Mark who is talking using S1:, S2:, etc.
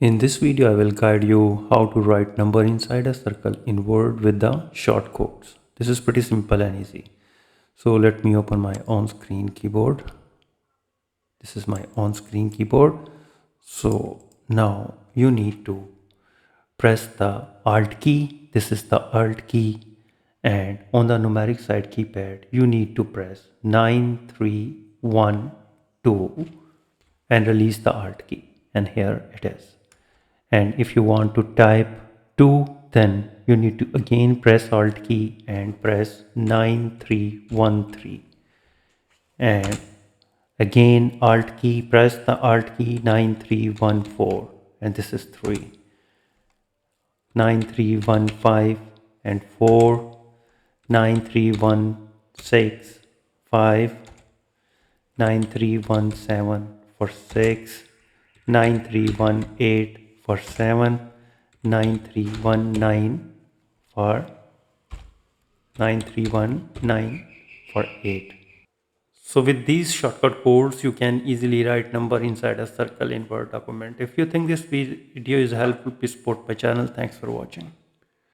S1: In this video, I will guide you how to write number inside a circle in Word with the short codes. This is pretty simple and easy. So let me open my on-screen keyboard. This is my on-screen keyboard. So now you need to press the Alt key. This is the Alt key. And on the numeric side keypad, you need to press 9312 and release the Alt key. And here it is. And if you want to type 2, then you need to again press Alt key and press 9313. And again Alt key, press the Alt key 9314, and this is 3. 9315 and 4, 9316, 5, 9317 for 6, 9318 for 7, 9319 for 9319 for 8. So with these shortcut codes, you can easily write number inside a circle in Word document. If you think this video is helpful, please support my channel. Thanks for watching.